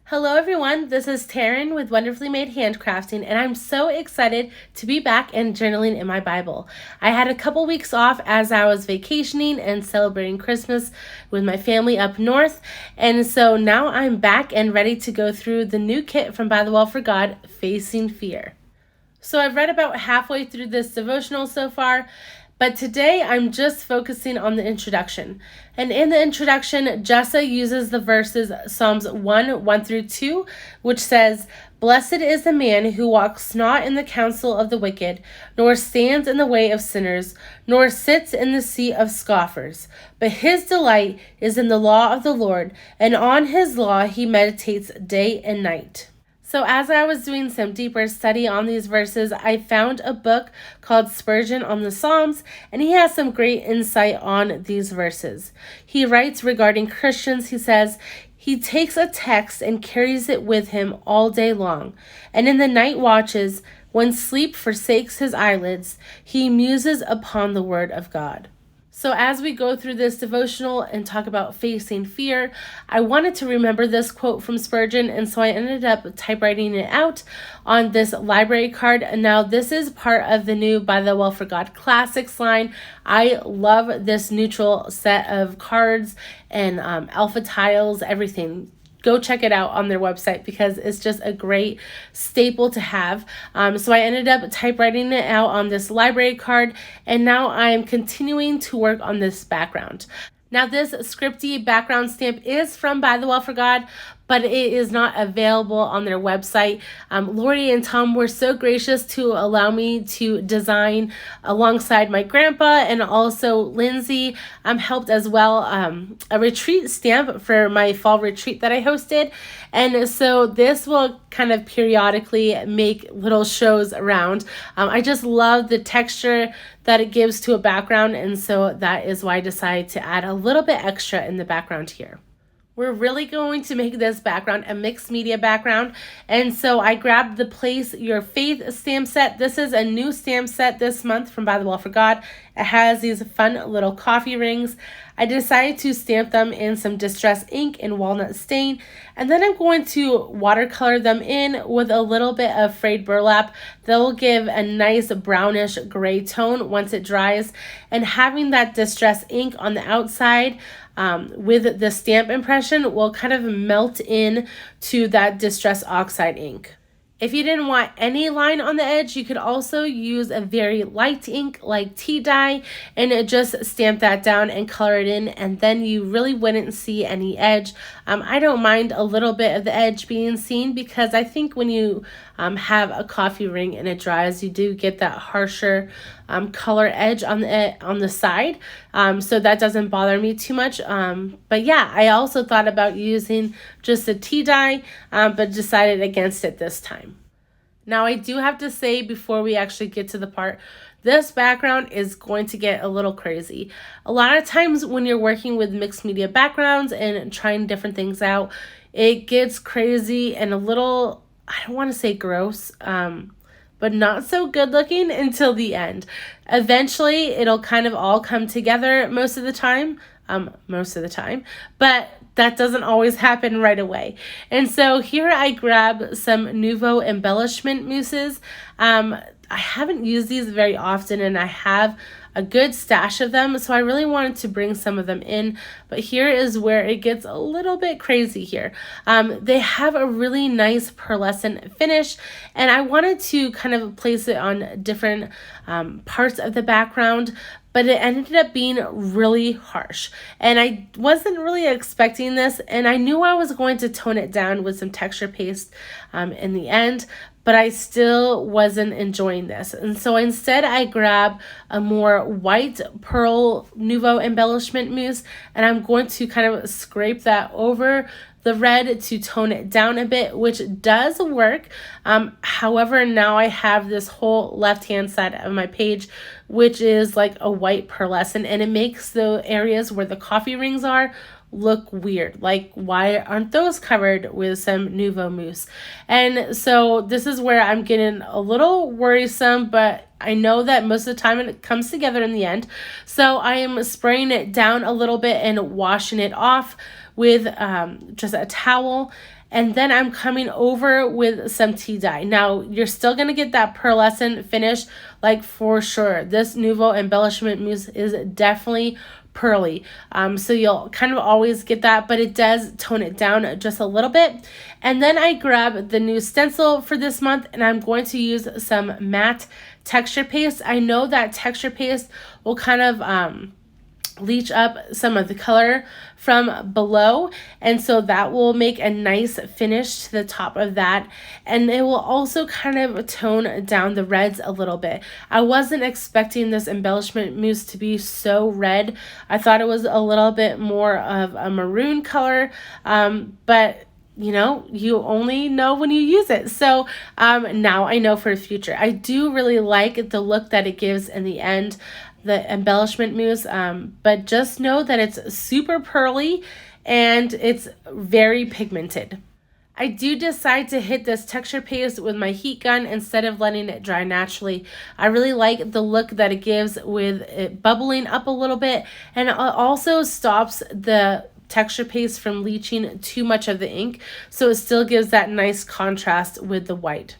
Hello everyone, this is Taryn with Wonderfully Made Handcrafting, and I'm so excited to be back and journaling in my Bible. I had a couple weeks off as I was vacationing and celebrating Christmas with my family up north, and so now I'm back and ready to go through the new kit from By the Well for God, Facing Fear. So I've read about halfway through this devotional so far, but today I'm just focusing on the introduction. And in the introduction, Jessa uses the verses Psalms 1 through 2, which says, "Blessed is the man who walks not in the counsel of the wicked, nor stands in the way of sinners, nor sits in the seat of scoffers. But his delight is in the law of the Lord, and on his law he meditates day and night." So as I was doing some deeper study on these verses, I found a book called Persian on the Psalms, and he has some great insight on these verses. He writes regarding Christians, he says, "He takes a text and carries it with him all day long, and in the night watches, when sleep forsakes his eyelids, he muses upon the word of God." So as we go through this devotional and talk about facing fear, I wanted to remember this quote from Spurgeon, and so I ended up typewriting it out on this library card. Now this is part of the new By the Well for God Classics line. I love this neutral set of cards and alpha tiles, everything. Go check it out on their website because it's just a great staple to have. So I ended up typewriting it out on this library card, and now I'm continuing to work on this background. Now this scripty background stamp is from By the Well for God, but it is not available on their website. Lori and Tom were so gracious to allow me to design alongside my grandpa, and also Lindsay helped as well, a retreat stamp for my fall retreat that I hosted. And so this will kind of periodically make little shows around. I just love the texture that it gives to a background, and so that is why I decided to add a little bit extra in the background here. We're really going to make this background a mixed media background, and so I grabbed the Place Your Faith stamp set. This is a new stamp set this month from By the Well for God. It has these fun little coffee rings. I decided to stamp them in some distress ink in walnut stain, and then I'm going to watercolor them in with a little bit of frayed burlap. They'll give a nice brownish gray tone once it dries, and having that distress ink on the outside with the stamp impression will kind of melt in to that Distress Oxide ink. If you didn't want any line on the edge, you could also use a very light ink like tea dye and just stamp that down and color it in, and then you really wouldn't see any edge. I don't mind a little bit of the edge being seen because I think when you have a coffee ring and it dries, you do get that harsher color edge on the side, so that doesn't bother me too much. But yeah, I also thought about using just a tea dye, but decided against it this time. Now I do have to say, before we actually get to the part, this background is going to get a little crazy. A lot of times when you're working with mixed media backgrounds and trying different things out, it gets crazy and a little, I don't want to say gross, but not so good looking until the end. Eventually, it'll kind of all come together most of the time, but that doesn't always happen right away. And so here I grab some Nuvo Embellishment mousses. I haven't used these very often, and I have a good stash of them, so I really wanted to bring some of them in, but here is where it gets a little bit crazy here. They have a really nice pearlescent finish, and I wanted to kind of place it on different parts of the background, but it ended up being really harsh, and I wasn't really expecting this, and I knew I was going to tone it down with some texture paste in the end, but I still wasn't enjoying this. And so instead I grab a more white pearl Nuvo Embellishment mousse, and I'm going to kind of scrape that over the red to tone it down a bit, which does work. However, now I have this whole left-hand side of my page, which is like a white pearlescent, and it makes the areas where the coffee rings are look weird. Like, why aren't those covered with some Nuvo mousse? And so this is where I'm getting a little worrisome, but I know that most of the time it comes together in the end. So I am spraying it down a little bit and washing it off with just a towel. and then I'm coming over with some tea dye. Now, you're still going to get that pearlescent finish, like for sure. This Nuvo Embellishment Mousse is definitely pearly. So you'll kind of always get that, but it does tone it down just a little bit. And then I grab the new stencil for this month, and I'm going to use some matte texture paste. I know that texture paste will kind of leach up some of the color from below, and so that will make a nice finish to the top of that, and it will also kind of tone down the reds a little bit. I wasn't expecting this embellishment mousse to be so red. I thought it was a little bit more of a maroon color, but you know, you only know when you use it. So now I know for the future. I do really like the look that it gives in the end, the embellishment mousse, but just know that it's super pearly and it's very pigmented. I do decide to hit this texture paste with my heat gun instead of letting it dry naturally. I really like the look that it gives with it bubbling up a little bit, and it also stops the texture paste from leaching too much of the ink, so it still gives that nice contrast with the white.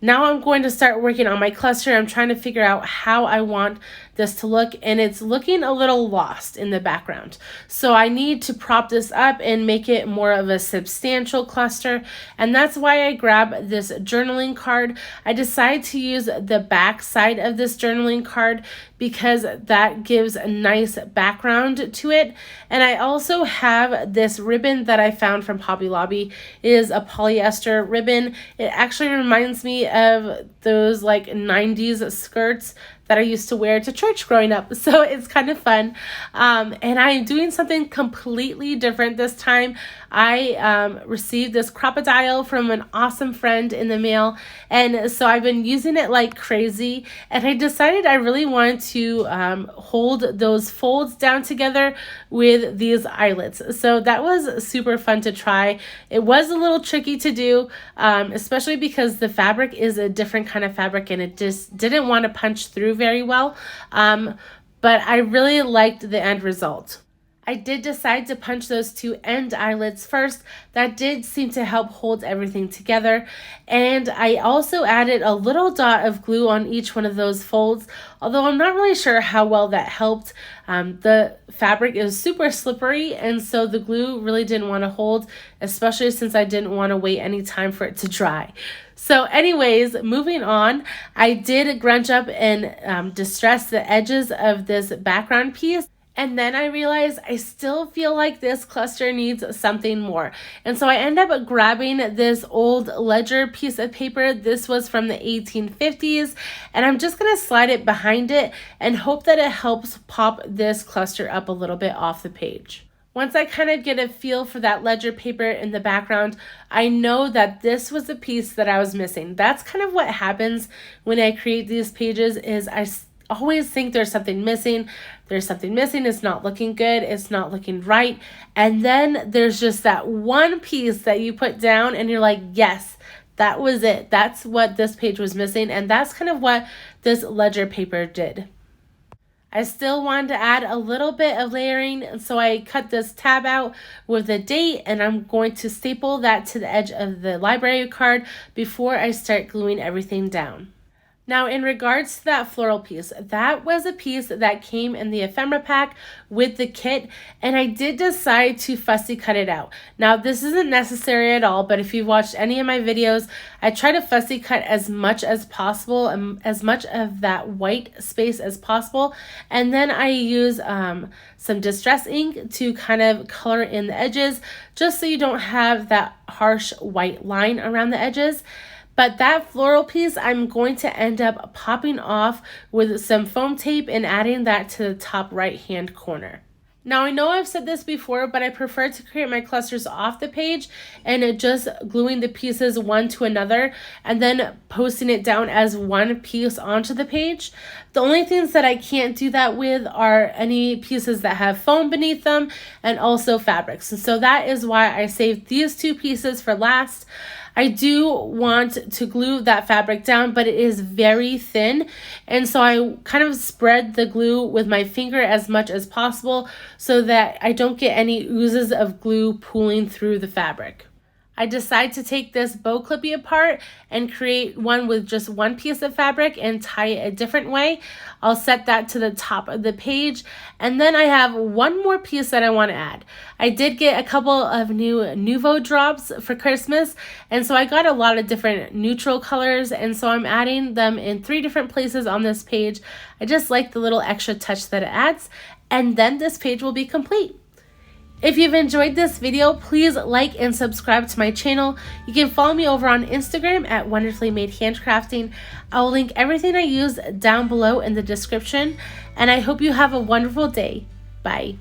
Now I'm going to start working on my cluster. I'm trying to figure out how I want this to look, and it's looking a little lost in the background. So I need to prop this up and make it more of a substantial cluster, and that's why I grab this journaling card. I decided to use the back side of this journaling card because that gives a nice background to it. And I also have this ribbon that I found from Hobby Lobby. It is a polyester ribbon. It actually reminds me of those like 90s skirts that I used to wear to church growing up. So it's kind of fun. And I'm doing something completely different this time. I received this crocodile from an awesome friend in the mail. And so I've been using it like crazy. And I decided I really wanted to hold those folds down together with these eyelets. So that was super fun to try. It was a little tricky to do, especially because the fabric is a different kind of fabric and it just didn't want to punch through very well. But I really liked the end result. I did decide to punch those two end eyelets first. That did seem to help hold everything together. And I also added a little dot of glue on each one of those folds, although I'm not really sure how well that helped. The fabric is super slippery, and so the glue really didn't want to hold, especially since I didn't want to wait any time for it to dry. So anyways, moving on, I did grunge up and distress the edges of this background piece. And then I realized I still feel like this cluster needs something more. And so I end up grabbing this old ledger piece of paper. This was from the 1850s. And I'm just going to slide it behind it and hope that it helps pop this cluster up a little bit off the page. Once I kind of get a feel for that ledger paper in the background, I know that this was the piece that I was missing. That's kind of what happens when I create these pages is I always think there's something missing. There's something missing. It's not looking good. It's not looking right. And then there's just that one piece that you put down and you're like, yes, that was it. That's what this page was missing. And that's kind of what this ledger paper did. I still wanted to add a little bit of layering, so I cut this tab out with a date, and I'm going to staple that to the edge of the library card before I start gluing everything down. Now, in regards to that floral piece, that was a piece that came in the ephemera pack with the kit, and I did decide to fussy cut it out. Now, this isn't necessary at all, but if you've watched any of my videos, I try to fussy cut as much as possible, as much of that white space as possible, and then I use some distress ink to kind of color in the edges, just so you don't have that harsh white line around the edges. But that floral piece, I'm going to end up popping off with some foam tape and adding that to the top right hand corner. Now, I know I've said this before, but I prefer to create my clusters off the page and just gluing the pieces one to another and then posting it down as one piece onto the page. The only things that I can't do that with are any pieces that have foam beneath them and also fabrics. And so that is why I saved these two pieces for last. I do want to glue that fabric down, but it is very thin. And so I kind of spread the glue with my finger as much as possible so that I don't get any oozes of glue pooling through the fabric. I decide to take this bow clippy apart and create one with just one piece of fabric and tie it a different way. I'll set that to the top of the page, and then I have one more piece that I want to add. I did get a couple of new Nuvo drops for Christmas, and so I got a lot of different neutral colors, and so I'm adding them in 3 different places on this page. I just like the little extra touch that it adds, and then this page will be complete. If you've enjoyed this video, please like and subscribe to my channel. You can follow me over on Instagram at Wonderfully Made Handcrafting. I will link everything I use down below in the description, and I hope you have a wonderful day. Bye.